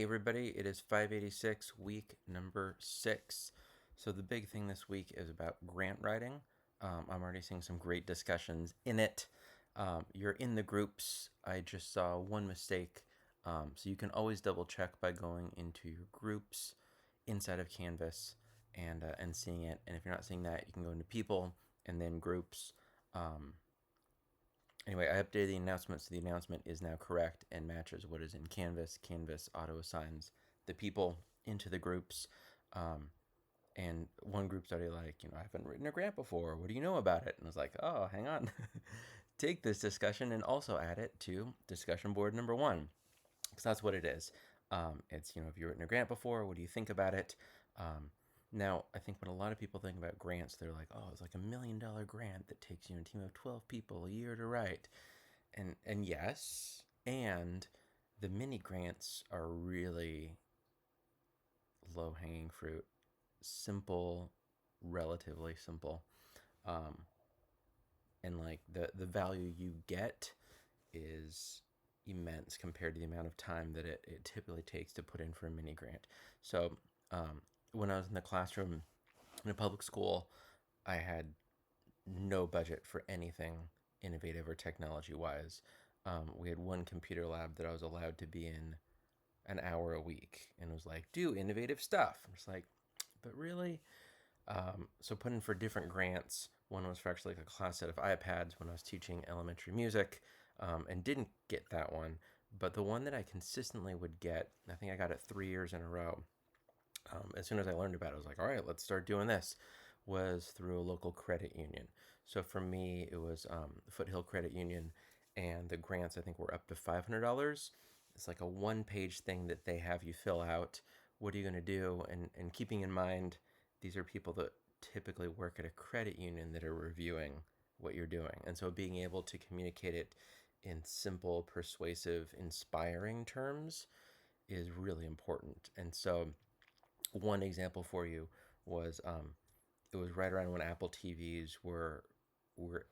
Hey everybody, it is 586, week number 6. So the big thing this week is about grant writing. I'm already seeing some great discussions in it. You're in the groups. I just saw one mistake. So you can always double check by going into your groups inside of Canvas and seeing it. And if you're not seeing that, you can go into people and then groups. Um, Anyway, I updated the announcement, so the announcement is now correct and matches what is in Canvas. Canvas auto assigns the people into the groups. Um, and one group's already like, I haven't written a grant before. What do you know about it? And I was like, oh, hang on. Take this discussion and also add it to discussion board number 1. Because that's what it is. It's, have you written a grant before? What do you think about it? Um, Now, I think when a lot of people think about grants, they're like, oh, it's like $1 million grant that takes you a team of 12 people a year to write. And yes, and the mini grants are really low hanging fruit, simple, relatively simple. Um, and like the value you get is immense compared to the amount of time that it typically takes to put in for a mini grant. So um, when I was in the classroom in a public school, I had no budget for anything innovative or technology wise. We had one computer lab that I was allowed to be in an hour a week and was like, do innovative stuff. I'm just like, but really? So put in for different grants. One was for actually like a class set of iPads when I was teaching elementary music, and didn't get that one. But the one that I consistently would get, I think I got it 3 years in a row. As soon as I learned about it, I was like, all right, let's start doing this. Was through a local credit union. So for me, it was Foothill Credit Union, and the grants I think were up to $500. It's like a one-page thing that they have you fill out. What are you going to do? And keeping in mind, these are people that typically work at a credit union that are reviewing what you're doing, and so being able to communicate it in simple, persuasive, inspiring terms is really important. And so one example for you was it was right around when Apple TVs were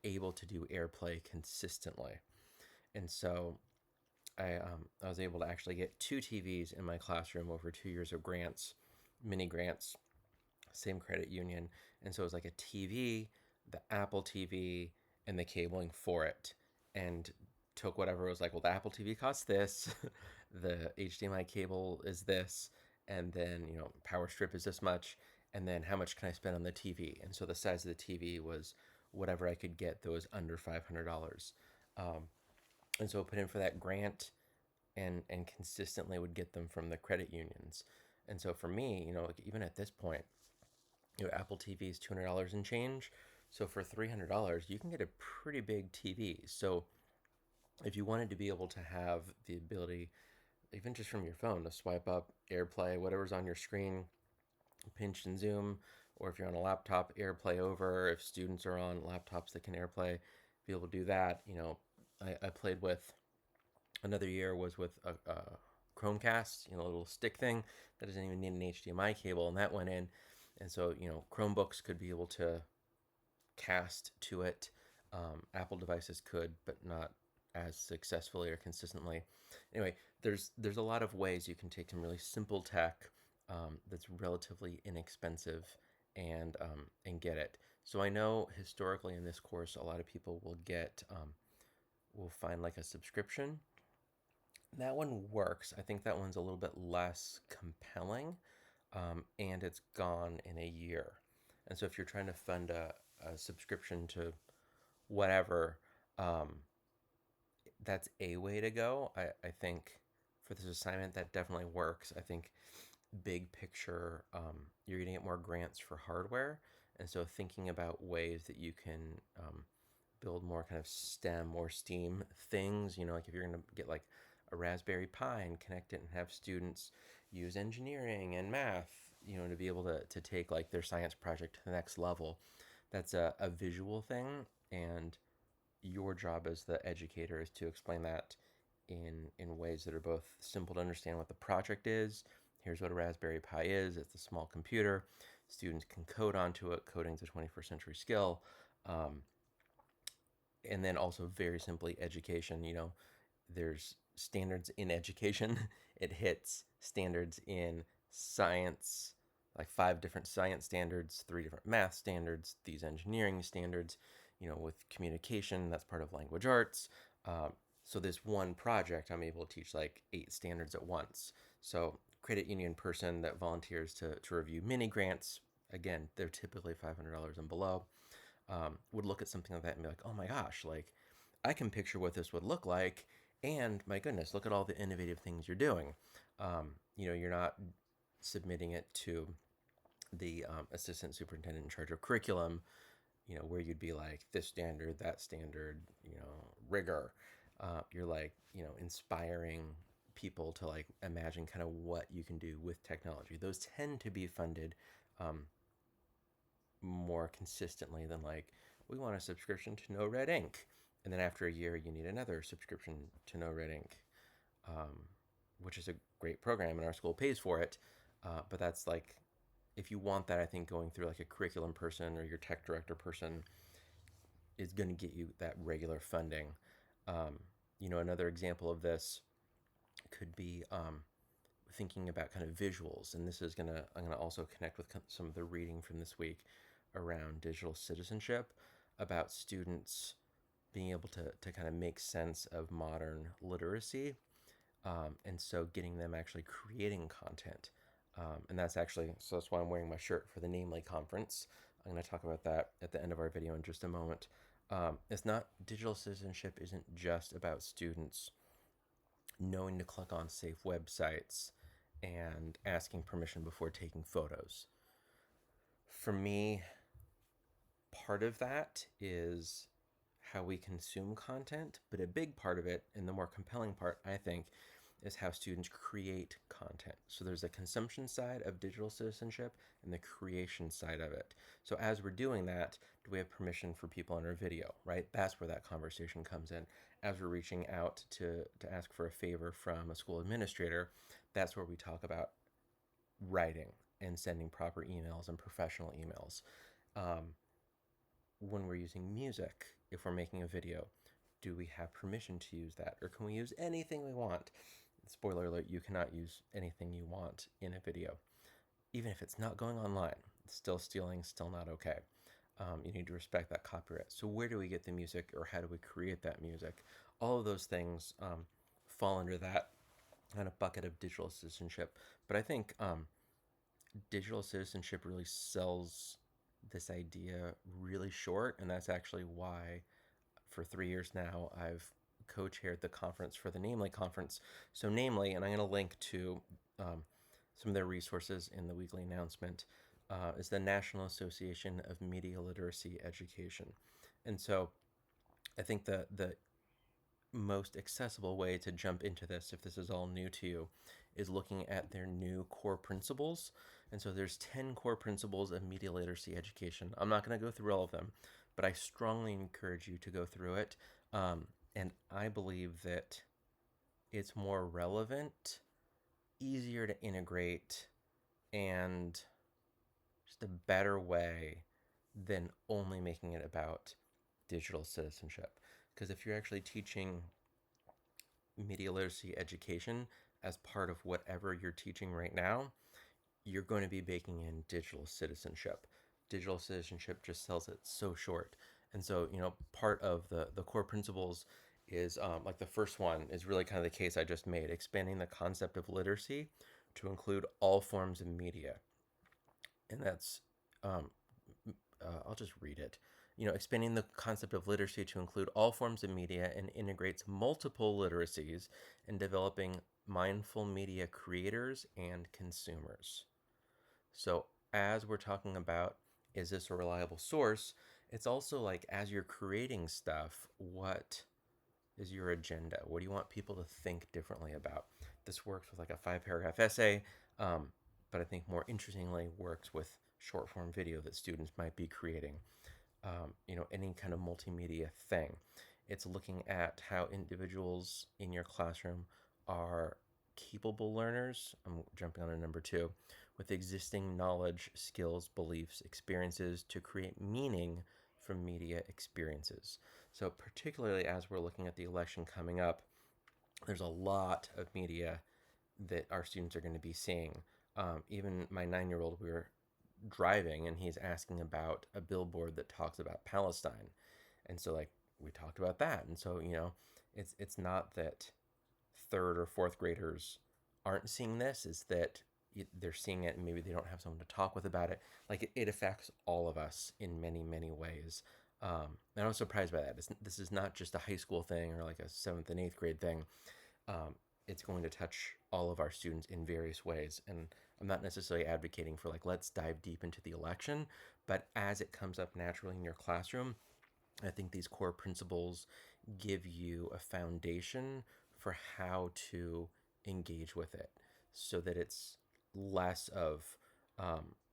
able to do AirPlay consistently, and so I was able to actually get two TVs in my classroom over 2 years of grants, mini grants, same credit union, and so it was like a TV, the Apple TV, and the cabling for it, and took whatever was like, well, the Apple TV costs this, the HDMI cable is this, and then power strip is this much, and then how much can I spend on the TV? And so the size of the TV was whatever I could get that was under $500. Um, and so I put in for that grant and consistently would get them from the credit unions. And so for me, like even at this point, Apple TV is $200 and change. So for $300, you can get a pretty big TV. So if you wanted to be able to have the ability, even just from your phone, to swipe up, AirPlay, whatever's on your screen, pinch and zoom, or if you're on a laptop, AirPlay over. If students are on laptops that can AirPlay, be able to do that. I played with another year was with a Chromecast, a little stick thing that doesn't even need an HDMI cable, and that went in. And so, Chromebooks could be able to cast to it. Apple devices could, but not as successfully or consistently. Anyway, there's a lot of ways you can take some really simple tech that's relatively inexpensive and get it. So I know historically in this course, a lot of people will find like a subscription. That one works. I think that one's a little bit less compelling, and it's gone in a year. And so if you're trying to fund a subscription to whatever, um, that's a way to go. I think for this assignment, that definitely works. I think big picture, you're going to get more grants for hardware. And so thinking about ways that you can build more kind of STEM or STEAM things, like if you're going to get like a Raspberry Pi and connect it and have students use engineering and math, to be able to take like their science project to the next level. That's a visual thing, and your job as the educator is to explain that in ways that are both simple to understand what the project is. Here's what a Raspberry Pi is. It's a small computer. Students can code onto it. Coding is a 21st century skill. Um, and then also very simply education. There's standards in education It hits standards in science, like 5 different science standards, 3 different math standards, these engineering standards, with communication, that's part of language arts. So this one project, I'm able to teach like 8 standards at once. So credit union person that volunteers to review mini grants, again, they're typically $500 and below, would look at something like that and be like, oh my gosh, like I can picture what this would look like. And my goodness, look at all the innovative things you're doing. You're not submitting it to the assistant superintendent in charge of curriculum, where you'd be like this standard, that standard, rigor. You're like, inspiring people to like imagine kind of what you can do with technology. Those tend to be funded more consistently than like, we want a subscription to No Red Ink. And then after a year, you need another subscription to No Red Ink, which is a great program and our school pays for it. But that's like, if you want that, I think going through like a curriculum person or your tech director person is going to get you that regular funding. Another example of this could be thinking about kind of visuals, and I'm gonna also connect with some of the reading from this week around digital citizenship, about students being able to kind of make sense of modern literacy, and so getting them actually creating content. And that's why I'm wearing my shirt for the Namely conference. I'm going to talk about that at the end of our video in just a moment. It's not Digital citizenship isn't just about students knowing to click on safe websites and asking permission before taking photos. For me, part of that is how we consume content, but a big part of it, and the more compelling part, I think, is how students create content. So there's a consumption side of digital citizenship and the creation side of it. So as we're doing that, do we have permission for people on our video, right? That's where that conversation comes in. As we're reaching out to ask for a favor from a school administrator, that's where we talk about writing and sending proper emails and professional emails. When we're using music, if we're making a video, do we have permission to use that? Or can we use anything we want? Spoiler alert, you cannot use anything you want in a video. Even if it's not going online, it's still stealing, still not okay. You need to respect that copyright. So where do we get the music, or how do we create that music? All of those things fall under that kind of bucket of digital citizenship. But I think digital citizenship really sells this idea really short, and that's actually why for 3 years now I've co-chaired the conference for the Namely conference. So Namely, and I'm going to link to some of their resources in the weekly announcement, is the National Association of Media Literacy Education. And so I think the most accessible way to jump into this, if this is all new to you, is looking at their new core principles. And so there's 10 core principles of media literacy education. I'm not going to go through all of them, but I strongly encourage you to go through it. And I believe that it's more relevant, easier to integrate, and just a better way than only making it about digital citizenship. Because if you're actually teaching media literacy education as part of whatever you're teaching right now, you're going to be baking in digital citizenship. Digital citizenship just sells it so short. And so, part of the core principles is like the first one is really kind of the case I just made, expanding the concept of literacy to include all forms of media. And that's, I'll just read it. Expanding the concept of literacy to include all forms of media and integrates multiple literacies in developing mindful media creators and consumers. So as we're talking about, is this a reliable source? It's also like, as you're creating stuff, what is your agenda? What do you want people to think differently about? This works with like a 5-paragraph essay, but I think more interestingly works with short form video that students might be creating. Any kind of multimedia thing. It's looking at how individuals in your classroom are capable learners. I'm jumping on to number 2, with existing knowledge, skills, beliefs, experiences to create meaning from media experiences. So particularly as we're looking at the election coming up, there's a lot of media that our students are going to be seeing. Even my 9-year-old, we were driving and he's asking about a billboard that talks about Palestine. And so like we talked about that. And so, it's not that third or fourth graders aren't seeing this, is that they're seeing it and maybe they don't have someone to talk with about it. Like it affects all of us in many, many ways. And I was surprised by that. This is not just a high school thing or like a seventh and eighth grade thing. Um, it's going to touch all of our students in various ways. And I'm not necessarily advocating for like, let's dive deep into the election, but as it comes up naturally in your classroom, I think these core principles give you a foundation for how to engage with it so that it's less of,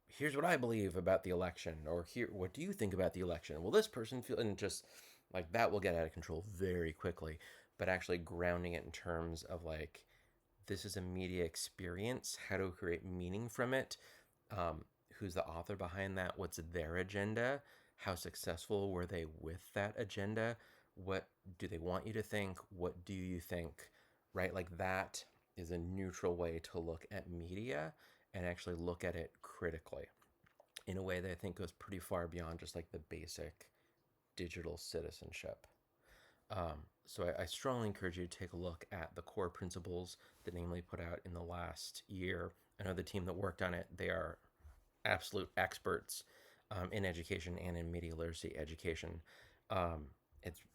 here's what I believe about the election, or here, what do you think about the election? Well, this person feel, and just like that will get out of control very quickly, but actually grounding it in terms of like, this is a media experience, how to create meaning from it, who's the author behind that, what's their agenda, how successful were they with that agenda, what do they want you to think, what do you think, right? Like that is a neutral way to look at media and actually look at it critically in a way that I think goes pretty far beyond just like the basic digital citizenship. So I strongly encourage you to take a look at the core principles that Namely put out in the last year. I know the team that worked on it, they are absolute experts in education and in media literacy education. Um,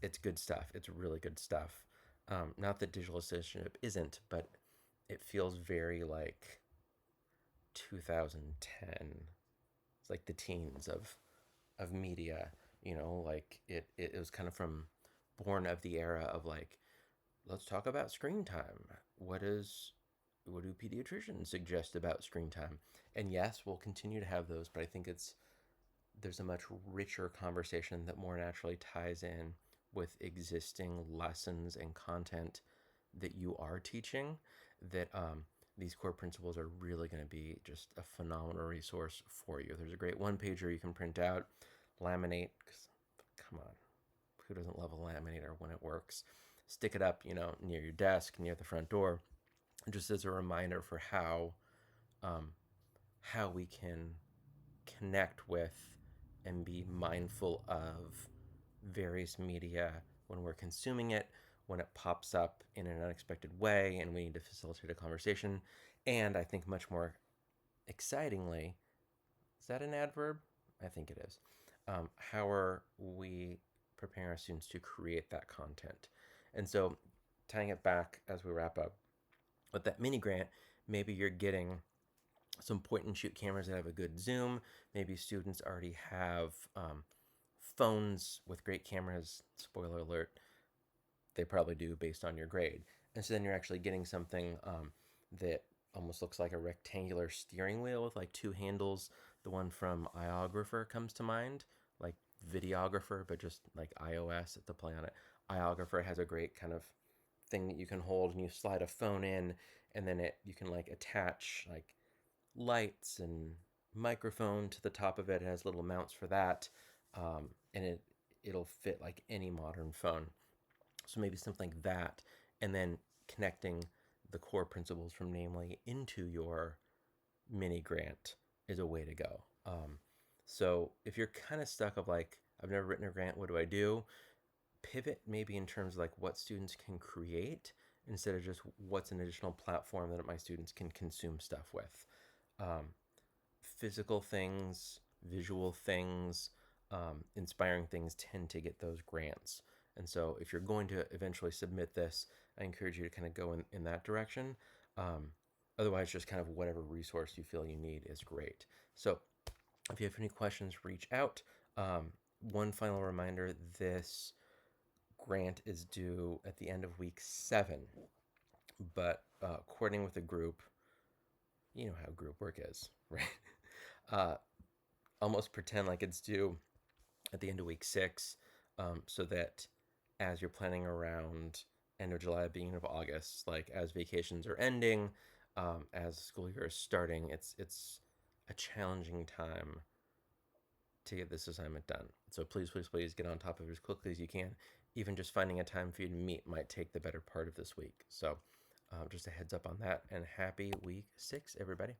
it's good stuff. It's really good stuff. Not that digital citizenship isn't, but it feels very like 2010. It's like the teens of media. Like it was kind of from born of the era of like, let's talk about screen time. What do pediatricians suggest about screen time? And yes, we'll continue to have those, but I think there's a much richer conversation that more naturally ties in with existing lessons and content that you are teaching, that these core principles are really going to be just a phenomenal resource for you. There's a great one pager you can print out, laminate, because come on, who doesn't love a laminator when it works? Stick it up, near your desk, near the front door, just as a reminder for um, how we can connect with and be mindful of various media when we're consuming it, when it pops up in an unexpected way, and we need to facilitate a conversation. And I think much more excitingly, is that an adverb? I think it is. How are we preparing our students to create that content? And so, tying it back as we wrap up, with that mini grant, maybe you're getting some point and shoot cameras that have a good zoom. Maybe students already have phones with great cameras. Spoiler alert, they probably do based on your grade. And so then you're actually getting something that almost looks like a rectangular steering wheel with like two handles. The one from iOgrapher comes to mind, like videographer, but just like iOS at the play on it. iOgrapher has a great kind of thing that you can hold and you slide a phone in, and then you can like attach like lights and microphone to the top of it. It has little mounts for that, and it'll fit like any modern phone. So maybe something like that, and then connecting the core principles from Namely into your mini grant is a way to go. So if you're kind of stuck of like, I've never written a grant, what do I do? Pivot maybe in terms of like what students can create instead of just what's an additional platform that my students can consume stuff with. Um, Physical things, visual things, inspiring things tend to get those grants. And so if you're going to eventually submit this, I encourage you to kind of go in that direction. Um, Otherwise, just kind of whatever resource you feel you need is great. So if you have any questions, reach out. One final reminder, this grant is due at the end of week 7, but according with the group, you know how group work is, right? uh, Almost pretend like it's due at the end of week 6, so that as you're planning around end of July, beginning of August, like as vacations are ending, as school year is starting, it's a challenging time to get this assignment done. So please, please, please get on top of it as quickly as you can. Even just finding a time for you to meet might take the better part of this week. So Just a heads up on that. And happy week 6, everybody.